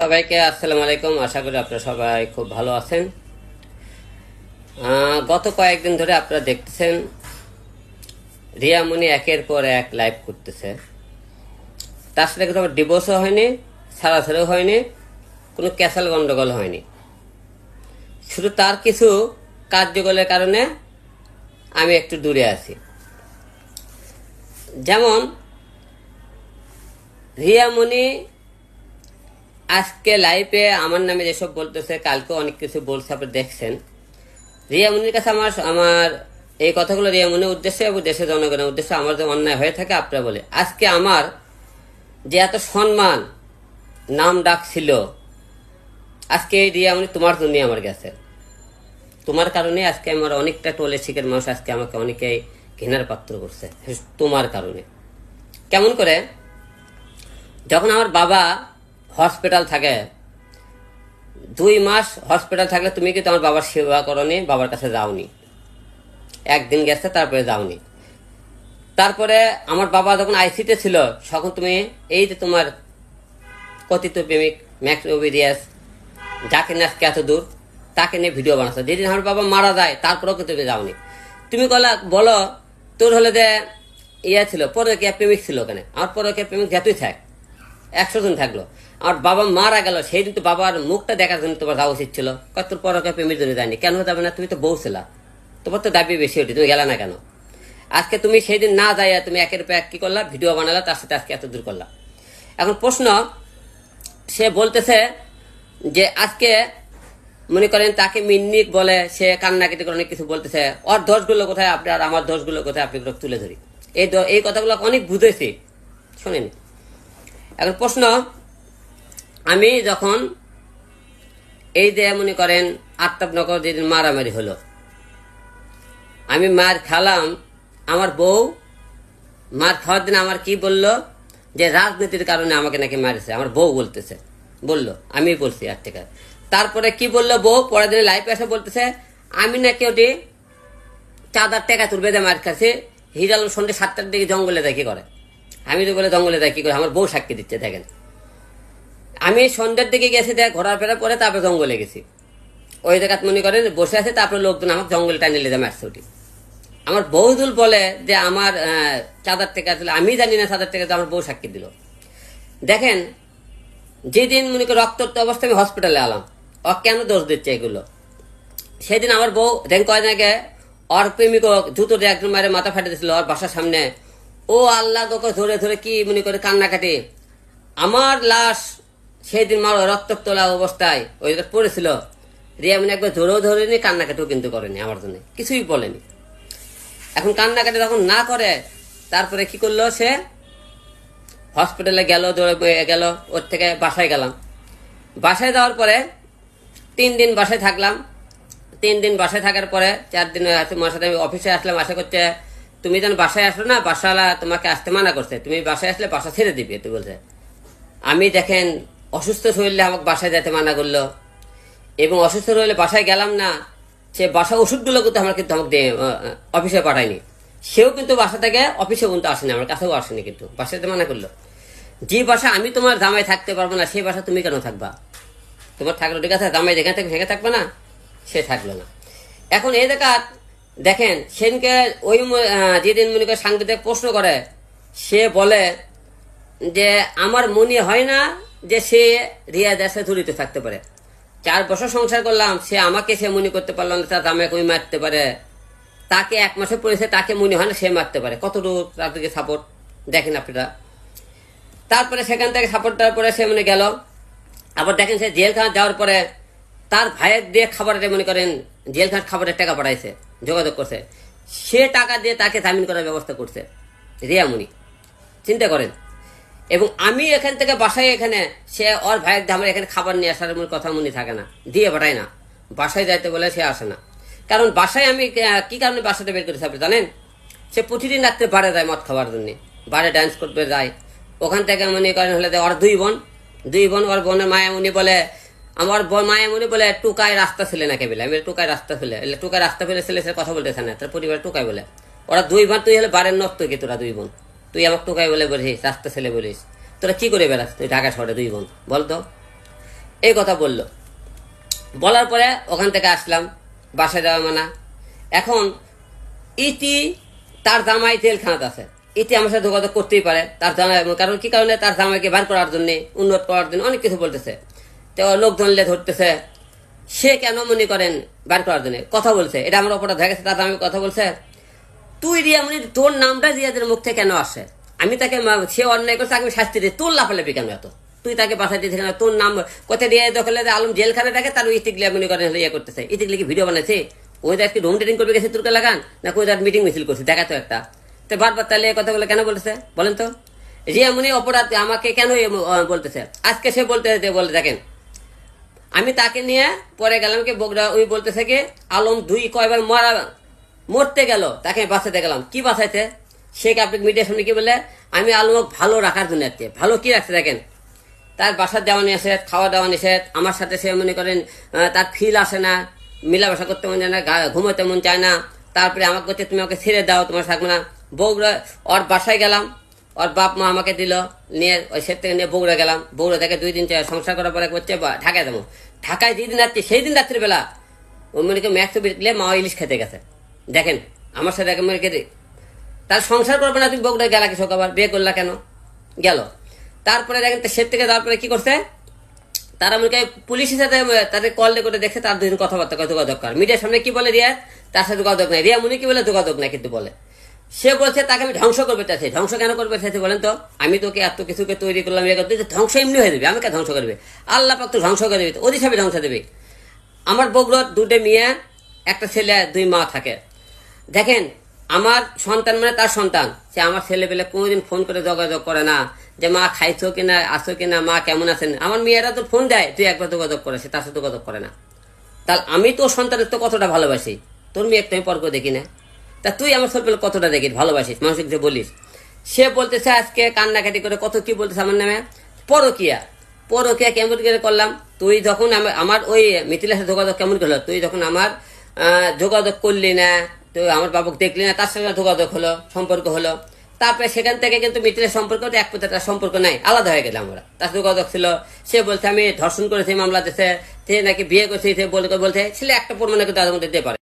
সবাইকে আসসালামু আলাইকুম। আশা করি আপনারা সবাই খুব ভালো আছেন। গত কয়েকদিন ধরে আপনারা দেখতেছেন রিয়ামণি একের পর এক লাইভ করতেছে। তার সাথে কোনো ডিভোর্সও হয়নি, ছাড়াছাড়িও হয়নি, কোনো ক্যাসাল গন্ডগোল হয়নি। শুধু তার কিছু কার্যকলের কারণে আমি একটু দূরে আছি। যেমন রিয়ামণি আজকে লাইভে আমার নামে যেসব বলতেছে, কালকে অনেক কিছু বলছে, আপনি দেখছেন। রিয়ামণির কাছে আমার এই কথাগুলো রিয়ামণির উদ্দেশ্যে এবং দেশের জনগণের উদ্দেশ্যে আমার যে অন্যায় হয়ে থাকে আপনারা বলে, আজকে আমার যে এত সম্মান নাম ডাক ছিল, আজকে এই রিয়ামণি তোমার জন্যই আমার গেছে। তোমার কারণে আজকে আমার অনেকটা টোলে শিখের মানুষ আজকে আমাকে অনেকেই ঘৃণার পাত্র করছে, তোমার কারণে। কেমন করে? যখন আমার বাবা হসপিটাল থাকে, 2 মাস হসপিটাল থাকলে তুমি কিন্তু আমার বাবার সেবা করনি, বাবার কাছে যাওনি। একদিন গেছে, তারপরে যাওনি। তারপরে আমার বাবা যখন আইসিতে ছিল, তখন তুমি এই যে তোমার কথিত প্রেমিক ম্যাক্স ওবিডিয়াস, যাকে নিয়ে আজকে এত দূর, তাকে নিয়ে ভিডিও বানাচ্ছ। যেদিন আমার বাবা মারা যায় তারপরেও কিন্তু তুমি যাওনি। তুমি বলো তোর হলে যে ইয়ে ছিল, পরকীয়া প্রেমিক ছিল ওখানে। আমার পরকীয়া প্রেমিক যতই থাক, 100 জন থাকলো, আমার বাবা মারা গেল, সেই দিন তো বাবার মুখটা দেখার জন্য তোমার যাওয়া উচিত ছিল। তোর পরকে প্রেমের জন্য যায়নি, কেন যাবে না? তুমি তো বউ ছিলা, তোমার তো দাবি বেশি ওঠে, তুমি গেলা না কেন? আজকে তুমি সেই দিন না যাইয়া তুমি একের পর এক কি করলা, ভিডিও বানালা, তার সাথে আজকে এত দূর করলা। এখন প্রশ্ন, সে বলতেছে যে আজকে মনে করেন তাকে মিন্নিক বলে, সে কান্নাকাটি করে অনেক কিছু বলতেছে। ওর দোষগুলো কোথায় আপনি আর আমার দোষগুলো কোথায় আপনি তুলে ধরি। এই কথাগুলো অনেক বুঝেছি, শোনেন। এখন প্রশ্ন, আমি যখন এই যে মনে করেন আত্মাবনগর যেদিন মারামারি হলো, আমি মার খালাম, আমার বউ মার খাওয়ার দিন আমার কি বললো যে রাজনীতির কারণে আমাকে নাকি মারেছে, আমার বউ বলতেছে, বললো, আমি বলছি আর থেকে। তারপরে কি বললো বউ, পরের দিনে লাইফে এসে বলতেছে আমি নাকি ওটি চাঁদার টাকা তুলবে দিয়ে মার খাচ্ছি। হিরাল সন্ধ্যে 7টার দিকে জঙ্গলে যায় কি করে? আমি তো বলে জঙ্গলে যায় কি করে, আমার বউ সাক্ষী দিচ্ছে। দেখেন, আমি সন্ধ্যের দিকে গেছি, দেখ ঘোরার ফেরার পরে তারপরে জঙ্গলে গেছি। ওই জায়গায় মনে করেন বসে আছে, তারপরে লোকজন আমাকে জঙ্গলে টাইনে নিয়ে যায় মারছে ওটি। আমার বউদুল বলে যে আমার চাঁদার টাকা ছিল, আমি জানি না চাঁদার টাকা, আমার বউ সাক্ষী দিল। দেখেন, যেদিন মনে করি রক্তাক্ত অবস্থায় আমি হসপিটালে আলাম, ও কেন দোষ দিচ্ছে এগুলো? সেদিন আমার বউ দেখেন কয়েকদিন আগে ওর প্রেমিক জুতো দিয়ে একজন মায়ের মাথা ফাটে দিয়েছিল ওর বাসার সামনে। ও আল্লাহ তোকে ধরে ধরে কি মনে করে কান্নাকাটি। আমার লাশ সেই দিন মার রক্তাক্ত অবস্থায় ওই জায়গায় পড়েছিল। রিয়ামণি একবার ধরেও ধরেনি, কান্নাকাটিও কিন্তু করেনি, আমার জন্য কিছুই বলেনি। এখন কান্নাকাটি যখন না করে, তারপরে কি করলো, সে হসপিটালে গেল, দৌড়ে গেল, ওর থেকে বাসায় গেলাম। বাসায় যাওয়ার পরে 3 দিন বাসায় থাকলাম। 3 দিন বাসায় থাকার পরে 4 দিন তোমার সাথে আমি অফিসে আসলাম। আশা করছে তুমি যেন বাসায় আসলো না, বাসাওয়ালা তোমাকে আসতে মানা করছে, তুমি বাসায় আসলে বাসা ছেড়ে দিবে, তুই বলছে। আমি দেখেন অসুস্থ শরীরে আমাকে বাসায় যেতে মানা করলো, এবং অসুস্থ শরীরে বাসায় গেলাম না। সে বাসা ওষুধগুলো কিন্তু আমাকে অফিসে পাঠায়নি। সেও কিন্তু বাসা থেকে অফিসে কিন্তু আসেনি, আমার কাছেও আসেনি, কিন্তু বাসাতে মানা করলো। যে বাসা আমি তোমার জামাই থাকতে পারবো না, সেই বাসা তুমি কেন থাকবা? তোমার থাকলো ঠিক আছে, জামাই যেখানে থেকে সেখানে থাকবে না, সে থাকলো না। এখন এই দেখা দেখেন, সেদিনকে ওই যেদিন মনে করে সাংবাদিক প্রশ্ন করে, সে বলে যে আমার মনে হয় না যে সে রিয়া দেশে জড়িত থাকতে পারে। 4 বছর সংসার করলাম, সে আমাকে সে মনে করতে পারলাম না তার জামাইকে ওই মারতে পারে। তাকে 1 মাসে পড়েছে, তাকে মনে হয় না সে মারতে পারে। কতটুকু তার দিকে সাপোর্ট দেখেন আপনারা। তারপরে সেখান থেকে সাপোর্ট দেওয়ার পরে সে মনে গেল। আবার দেখেন সে জেলখানা যাওয়ার পরে তার ভাইয়ের দিয়ে খাবারের মনে করেন জেলখানার খাবারের টাকা পাঠাইছে, যোগাযোগ করছে। সে টাকা দিয়ে তাকে জামিন করার ব্যবস্থা করছে রিয়ামণি, চিন্তা করেন। এবং আমি এখান থেকে বাসায়, এখানে সে ওর ভাইয়ের দিয়ে আমার এখানে খাবার নিয়ে আসার কথা মনে থাকে না, দিয়ে পাঠায় না। বাসায় যাইতে বলে সে আসে না, কারণ বাসায় আমি কি কারণে বাসাটা বের করেছি আপনি জানেন? সে প্রতিদিন রাত্রে বারে যায় মদ খাবার জন্য, বারে ডান্স করতে যায়। ওখান থেকে মনে করেন হলে ওর 2 বোন, ওর বোনের মায়ামণি বলে, আমার মায়ামণি বলে টুকায় রাস্তা ছেলে না কেবল, আমি টুকায় রাস্তা ফেলে, টুকায় রাস্তা ফেলে ছেলে সে কথা বলতেছে না, তার পরিবার টুকায় বলে। ওরা 2 বোন, তুই হলে বারের নষ্ট কি, তোরা 2 বোন, তুই আমাকে টুকায় বলে বলিস, রাস্তা ছেলে বলিস, তোরা কি করে বেড়াস তুই ঢাকা শহরে 2 বোন, বলতো? এই কথা বললো। বলার পরে ওখান থেকে আসলাম, বাসায় যাওয়া মানা। এখন ইতি তার জামাই জেলখানাতে আছে, ইতি আমার সাথে যোগাযোগ করতেই পারে তার জামাই, কারণ কি কারণে তার জামাইকে বার করার জন্য, উন্নত করার জন্য অনেক কিছু বলতেছে। তো লোকজন ধরতেছে, সে কেন মনে করেন বার করার জন্য কথা বলছে, এটা আমার অপরাধ হয়ে গেছে, তার জামাই কথা বলছে। তুই রিয়ামণি তোর নামটা রিয়াদের মুখ থেকে কেন আসে? আমি তাকে, সে অন্যায় করছে, আমি শাস্তি দিই, তোর লাফালাফি কেন এত? তুই তাকে বাসায় দিতে কেন? তোর নাম কোথায় রিয়া দখলে আলম জেলখানে থাকে, তার ইতিকলি মনে করেন ইয়ে করতেছে, ইতিকলি কি ভিডিও বানাইছে? ওই দেখ রুম ট্রেনিং করবে গেছে তুর্কা লাগান, না কোথায় মিটিং মিছিল করছে, দেখা তো একটা। তো বারবার তাহলে এই কথাগুলো কেন বলতেছে বলেন তো? রিয়ামণি অপরাধ আমাকে কেন বলতেছে? আজকে সে বলে দেখেন, আমি তাকে নিয়ে পরে গেলাম কি বগুড়া, ওই বলতেছে কি আলম দুই কয়বার মরতে গেল, তাকে বাঁচাতে গেলাম। কি বাঁচাইতে? সে আপনি মিডিয়ার সামনে কি বলে, আমি আলমক ভালো রাখার জন্য। আজকে ভালো কি রাখছে দেখেন, তার বাসার দেওয়া নিষেধ, খাওয়া দাওয়া নিষেধ, আমার সাথে সে মনে করেন তার ফিল আসে না, মিলামেশা করতে মন যায় না, ঘুমোতে মন চায় না। তারপরে আমাকে বলছে তুমি আমাকে ছেড়ে দাও, তোমার থাকবে না। বগুড়া ওর বাসায় গেলাম, ওর বাপ মা আমাকে দিল, নিয়ে ওই সেট থেকে নিয়ে বগুড়া গেলাম। বগুড়া থেকে 2 দিন সংসার করার পরে করছে ঢাকায় যাবো। ঢাকায় যেদিন রাত্রি, সেই দিন রাত্রিবেলা ও মনে করি ম্যাক্স বিকলে মা ইলিশ খেতে গেছে। দেখেন আমার সাথে মনে করি তার সংসার করবে না, তুমি বগুড়া গেলা কিছু আবার বিয়ে করলা কেন? গেল। তারপরে দেখেন সে থেকে তারপরে কি করছে, তারা মনে করি পুলিশের সাথে তাদের কল করে দেখে, তার 2 দিন কথাবার্তা যোগাযোগ কর। মিডিয়ার সামনে কি বলে রিয়া, তার সাথে যোগাযোগ নাই। রিয়া মনে কি বলে যোগাযোগ নাই, কিন্তু বলে সে বলছে তাকে আমি ধ্বংস করবে চাইছি। ধ্বংস কেন করবে চাইছি বলেন তো? আমি তোকে এত কিছুকে তৈরি করলাম, ধ্বংস এমনি হয়ে যাবে, আমাকে ধ্বংস করবে, আল্লাহ পাক তো ধ্বংস করে দেবে, ওদের সাথে ধ্বংস দেবে। আমার বগুড়ার 2টে মেয়ে, একটা ছেলে, 2 মা থাকে। দেখেন আমার সন্তান মানে তার সন্তান, সে আমার ছেলে পেলে কোনোদিন ফোন করে যোগাযোগ করে না যে মা খাইছো কিনা, আসো কিনা, মা কেমন আছেন। আমার মেয়েরা তো ফোন দেয়, তুই একবার যোগাযোগ করে, সে তার সাথে যোগাযোগ করে না। তাহলে আমি তো সন্তানের তো কতটা ভালোবাসি, তোর মেয়ে একটা আমি পর্ব দেখি না, তা তুই আমার ছোট পেলে কতটা দেখিস, ভালোবাসিস, মানুষকে যে বলিস। সে বলতেছে আজকে কান্নাকাটি করে কত কি বলতেছে আমার নামে, পরকিয়া। পরকিয়া কেমন করে করলাম? তুই যখন আমার ওই মিথিলার সাথে যোগাযোগ কেমন করলো, তুই যখন আমার যোগাযোগ করলি না, তুই আমার বাবুকে দেখলি না, তার সঙ্গে যোগাযোগ হলো, সম্পর্ক হলো। তারপরে সেখান থেকে কিন্তু মিথিলের সম্পর্ক এক প্রতি সম্পর্ক নাই, আলাদা হয়ে গেলাম আমরা। তার যোগাযোগ ছিল, সে বলছে আমি ধর্ষণ করেছি, মামলা দিচ্ছে, সে নাকি বিয়ে করছি, সে বলছে ছেলে একটা প্রমাণ নাকি তাদের মধ্যে দিতে পারে।